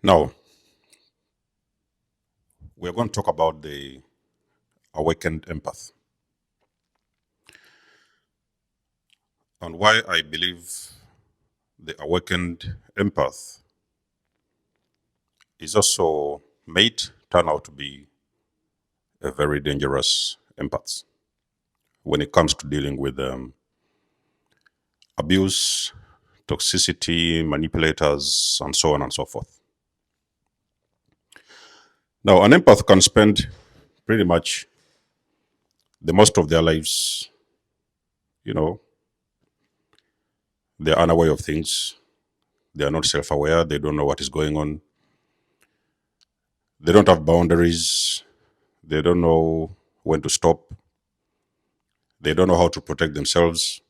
Now, we're going to talk about the awakened empath and why I believe the awakened empath is also turn out to be a very dangerous empath when it comes to dealing with abuse, toxicity, manipulators, and so on and so forth. Now, an empath can spend pretty much the most of their lives, you know, they're unaware of things. They are not self aware. They don't know what is going on. They don't have boundaries. They don't know when to stop. They don't know how to protect themselves.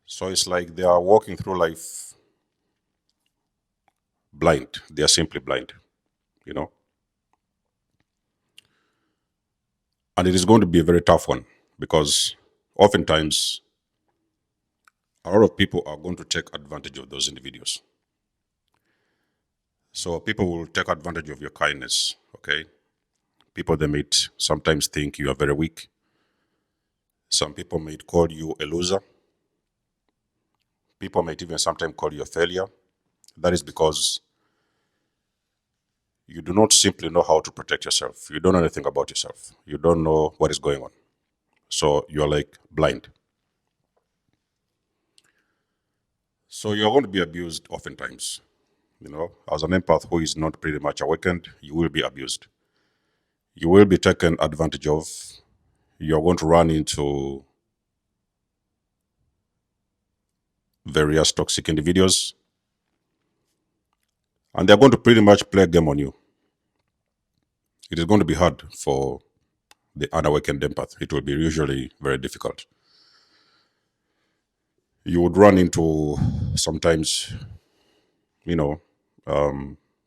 So it's like they are walking through life blind. They are simply blind, you know. And it is going to be a very tough one because oftentimes a lot of people are going to take advantage of those individuals. So people will take advantage of your kindness, okay? People, they might sometimes think you are very weak. Some people might call you a loser. People might even sometimes call you a failure. That is because you do not simply know how to protect yourself. You don't know anything about yourself. You don't know what is going on. So you're like blind. So you're going to be abused oftentimes. You know, as an empath who is not pretty much awakened, you will be abused. You will be taken advantage of. You're going to run into various toxic individuals, and they're going to pretty much play a game on you. It is going to be hard for the unawakened empath. It will be usually very difficult. You would run into sometimes, you know,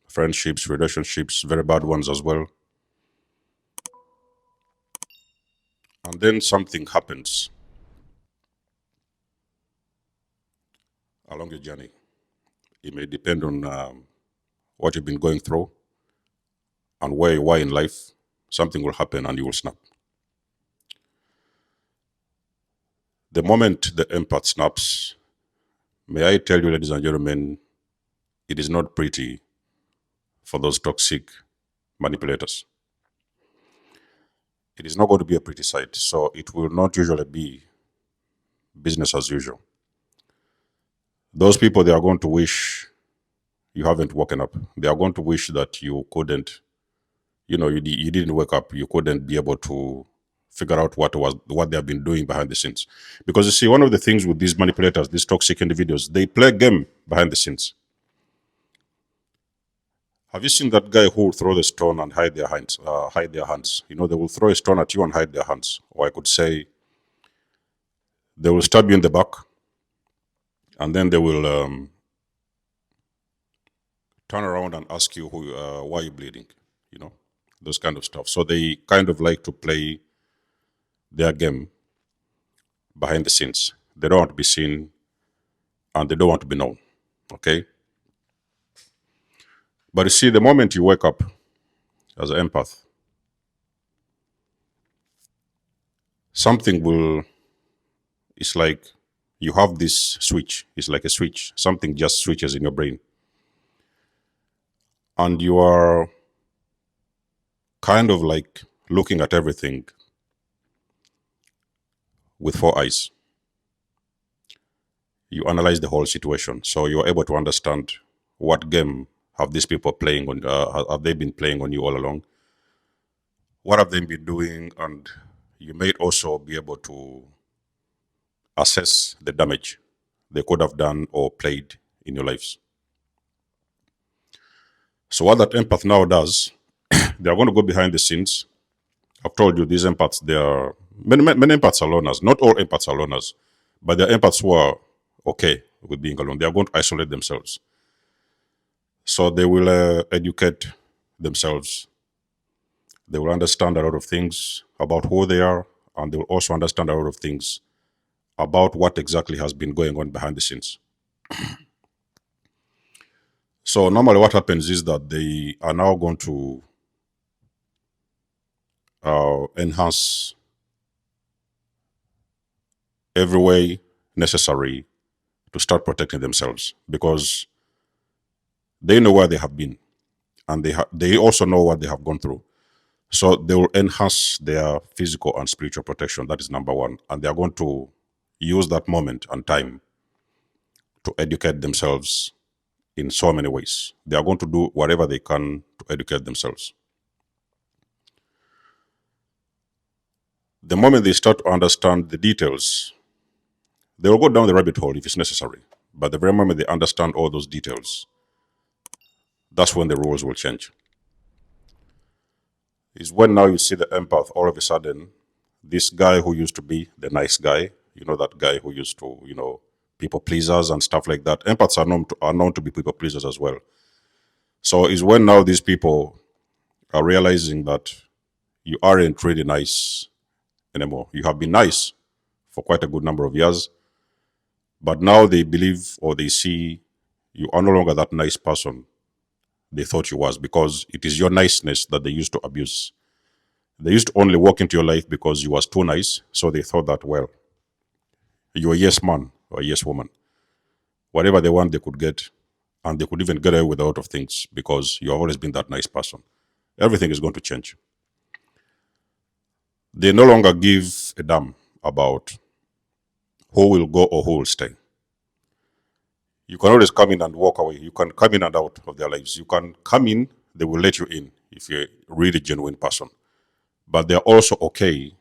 friendships, relationships, very bad ones as well. And then something happens along your journey. It may depend on what you've been going through and where you are in life. Something will happen and you will snap. The moment the empath snaps, may I tell you, ladies and gentlemen, it is not pretty for those toxic manipulators. It is not going to be a pretty sight. So it will not usually be business as usual. Those people, they are going to wish you haven't woken up. They are going to wish that you couldn't, you didn't wake up. You couldn't be able to figure out what they have been doing behind the scenes. Because you see, one of the things with these manipulators, these toxic individuals, they play a game behind the scenes. Have you seen that guy who will throw the stone and hide their hands? You know, they will throw a stone at you and hide their hands. Or I could say, they will stab you in the back, and then they will turn around and ask you why are you bleeding. You know, those kind of stuff. So they kind of like to play their game behind the scenes. They don't want to be seen, and they don't want to be known. Okay. But you see, the moment you wake up as an empath, something will, it's like you have this switch. It's like a switch. Something just switches in your brain. And you are kind of like looking at everything with four eyes. You analyze the whole situation. So you're able to understand what game have these people playing on, have they been playing on you all along? What have they been doing? And you may also be able to assess the damage they could have done or played in your lives. So what that empath now does, they are going to go behind the scenes. I've told you these empaths, they are many empaths are loners. Not all empaths are loners, but there are empaths who are okay with being alone. They are going to isolate themselves. So they will educate themselves. They will understand a lot of things about who they are, and they will also understand a lot of things about what exactly has been going on behind the scenes. So normally what happens is that they are now going to enhance every way necessary to start protecting themselves, because they know where they have been, and they also know what they have gone through. So they will enhance their physical and spiritual protection. That is number one. And they are going to use that moment and time to educate themselves in so many ways. They are going to do whatever they can to educate themselves. The moment they start to understand the details, they will go down the rabbit hole if it's necessary. But the very moment they understand all those details, that's when the rules will change. Is when now you see the empath all of a sudden, this guy who used to be the nice guy, that guy who used to, people pleasers and stuff like that. Empaths are known to be people pleasers as well. So is when now these people are realizing that you aren't really nice anymore. You have been nice for quite a good number of years, but now they believe or they see you are no longer that nice person they thought you was, because it is your niceness that they used to abuse. They used to only walk into your life because you was too nice, so they thought that, well, you're a yes man or a yes woman. Whatever they want, they could get, and they could even get away with a lot of things because you have always been that nice person. Everything is going to change. They no longer give a damn about who will go or who will stay. You can always come in and walk away. You can come in and out of their lives. You can come in, they will let you in if you're a really genuine person. But they're also okay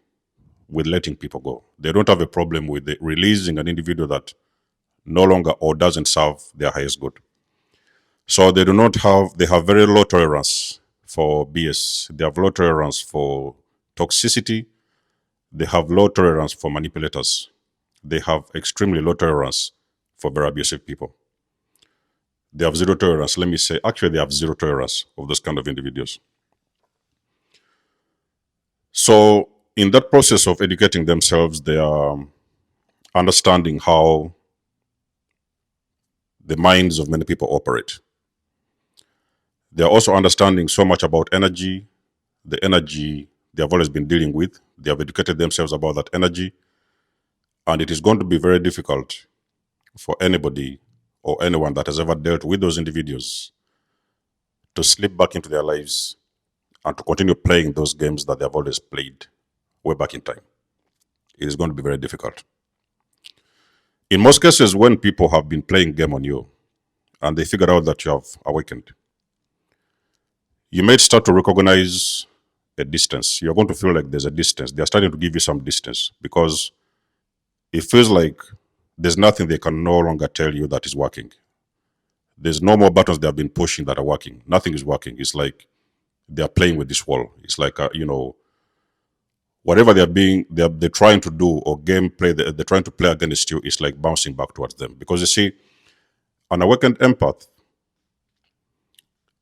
with letting people go. They don't have a problem with releasing an individual that no longer or doesn't serve their highest good. So they have very low tolerance for BS. They have low tolerance for toxicity. They have low tolerance for manipulators. They have extremely low tolerance for very abusive people. They have zero tolerance. Let me say, actually, they have zero tolerance of those kind of individuals. So in that process of educating themselves, they are understanding how the minds of many people operate. They are also understanding so much about energy, the energy they have always been dealing with. They have educated themselves about that energy. And it is going to be very difficult for anybody or anyone that has ever dealt with those individuals to slip back into their lives and to continue playing those games that they have always played way back in time. It is going to be very difficult. In most cases, when people have been playing game on you and they figure out that you have awakened, you may start to recognize a distance. You're going to feel like there's a distance. They're starting to give you some distance because it feels like there's nothing they can no longer tell you that is working. There's no more buttons they have been pushing that are working. Nothing is working. It's like they're playing with this wall. It's like, whatever they're trying to do or gameplay they're trying to play against you is like bouncing back towards them. Because you see, an awakened empath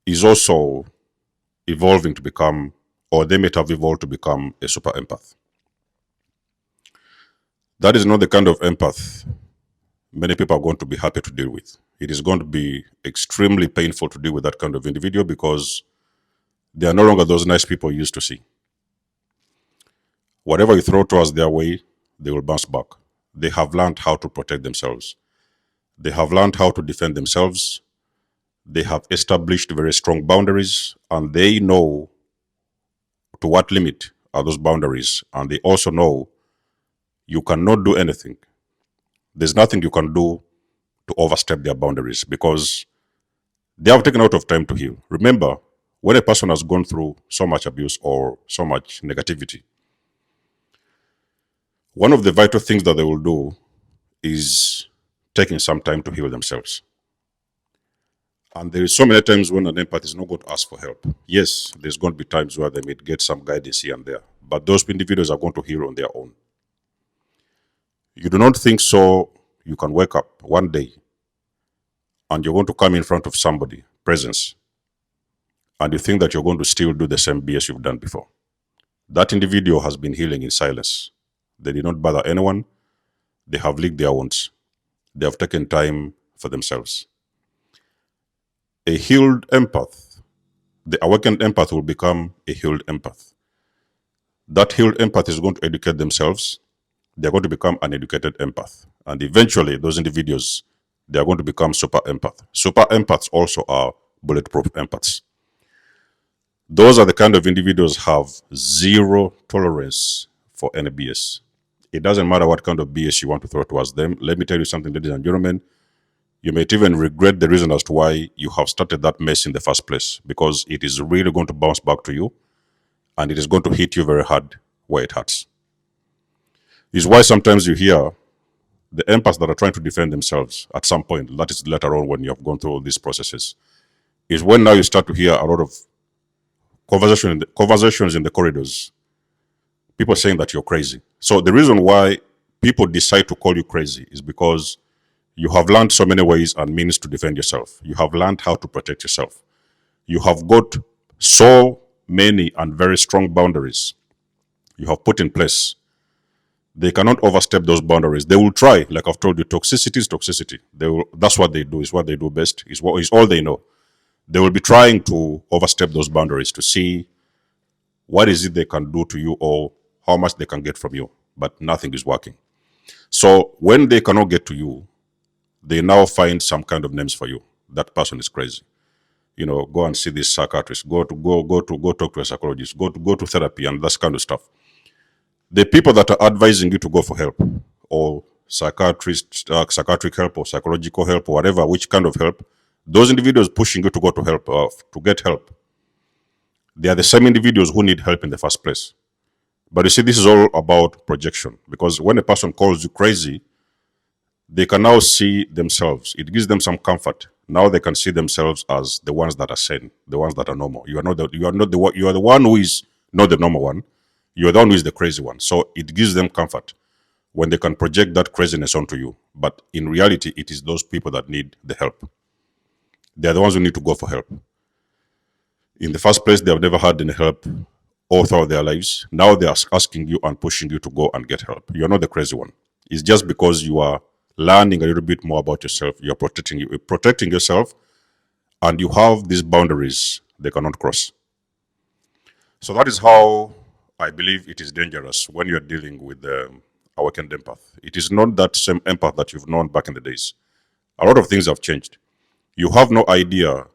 is also evolving to become, or they might have evolved to become, a super empath. That is not the kind of empath many people are going to be happy to deal with. It is going to be extremely painful to deal with that kind of individual because they are no longer those nice people you used to see. Whatever you throw towards their way, they will bounce back. They have learned how to protect themselves. They have learned how to defend themselves. They have established very strong boundaries, and they know to what limit are those boundaries. And they also know you cannot do anything. There's nothing you can do to overstep their boundaries because they have taken a lot of time to heal. Remember, when a person has gone through so much abuse or so much negativity, one of the vital things that they will do is taking some time to heal themselves. And there is so many times when an empath is not going to ask for help. Yes, there's going to be times where they may get some guidance here and there, but those individuals are going to heal on their own. You do not think so. You can wake up one day and you're going to come in front of somebody, presence, and you think that you're going to still do the same BS you've done before. That individual has been healing in silence. They did not bother anyone. They have licked their wounds. They have taken time for themselves. a healed empath, the awakened empath will become a healed empath. That healed empath is going to educate themselves. They're going to become an educated empath. And eventually, those individuals, they are going to become super empath. Super empaths also are bulletproof empaths. Those are the kind of individuals have zero tolerance for any BS. It doesn't matter what kind of BS you want to throw towards them. Let me tell you something, ladies and gentlemen. You might even regret the reason as to why you have started that mess in the first place, because it is really going to bounce back to you and it is going to hit you very hard where it hurts. This is why sometimes you hear the empaths that are trying to defend themselves at some point, that is later on when you have gone through all these processes, is when now you start to hear a lot of conversations in the corridors, people saying that you're crazy. So the reason why people decide to call you crazy is because you have learned so many ways and means to defend yourself. You have learned how to protect yourself. You have got so many and very strong boundaries you have put in place. They cannot overstep those boundaries. They will try. Like I've told you, toxicity is toxicity. That's what they do. It's what they do best. It's all they know. They will be trying to overstep those boundaries to see what is it they can do to you or how much they can get from you. But nothing is working. So when they cannot get to you, they now find some kind of names for you. That person is crazy. Go and see this psychiatrist. Go talk to a psychologist. Go to therapy and that kind of stuff. The people that are advising you to go for help, or psychiatric help, or psychological help, or whatever, which kind of help, those individuals pushing you to go to help, to get help, they are the same individuals who need help in the first place. But you see, this is all about projection, because when a person calls you crazy, they can now see themselves. It gives them some comfort. Now they can see themselves as the ones that are sane, the ones that are normal. You are the one who is not the normal one. You are the one who is the crazy one. So it gives them comfort when they can project that craziness onto you. But in reality, it is those people that need the help. They are the ones who need to go for help. In the first place, they have never had any help all throughout their lives. Now they are asking you and pushing you to go and get help. You are not the crazy one. It's just because you are learning a little bit more about yourself. You're protecting yourself, and you have these boundaries they cannot cross. So that is how I believe it is dangerous when you're dealing with the awakened empath. It is not that same empath that you've known back in the days. A lot of things have changed. You have no idea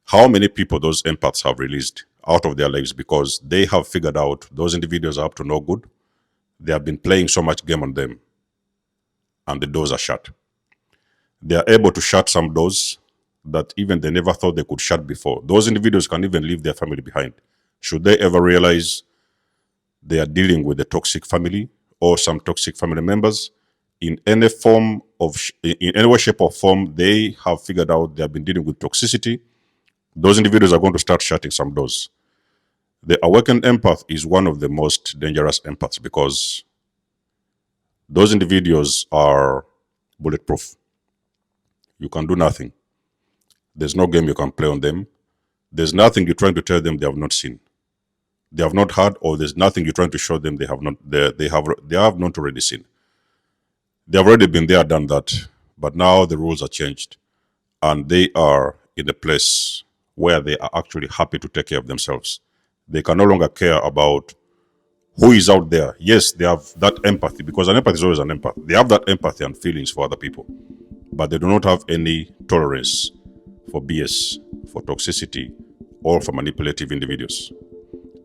how many people those empaths have released out of their lives, because they have figured out those individuals are up to no good. They have been playing so much game on them, and the doors are shut. They are able to shut some doors that even they never thought they could shut before. Those individuals can even leave their family behind. Should they ever realize they are dealing with a toxic family or some toxic family members, in any way, shape or form, they have figured out they have been dealing with toxicity. Those individuals are going to start shutting some doors. The awakened empath is one of the most dangerous empaths, because those individuals are bulletproof. You can do nothing. There's no game you can play on them. There's nothing you're trying to tell them they have not seen, they have not heard, or there's nothing you're trying to show them they have not already seen. They have already been there, done that. But now the rules are changed, and they are in a place where they are actually happy to take care of themselves. They can no longer care about who is out there. Yes, they have that empathy, because an empath is always an empath. They have that empathy and feelings for other people, but they do not have any tolerance for BS, for toxicity, or for manipulative individuals.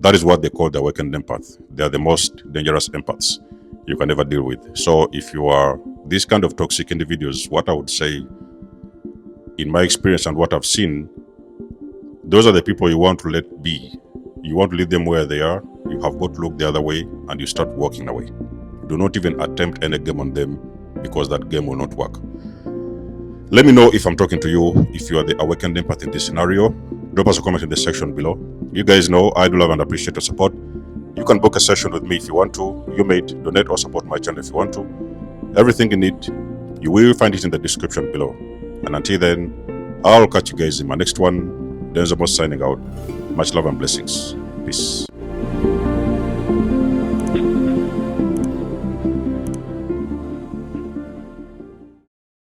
That is what they call the awakened empath. They are the most dangerous empaths you can ever deal with. So if you are these kind of toxic individuals, what I would say, in my experience and what I've seen, those are the people you want to let be. You want to leave them where they are. You have got to look the other way, and you start walking away. Do not even attempt any game on them, because that game will not work. Let me know if I'm talking to you, if you are the awakened empath in this scenario. Drop us a comment in the section below. You guys know I do love and appreciate your support. You can book a session with me if you want to. You may donate or support my channel if you want to. Everything you need, you will find it in the description below. And until then, I'll catch you guys in my next one. Denzel signing out. Much love and blessings. Peace.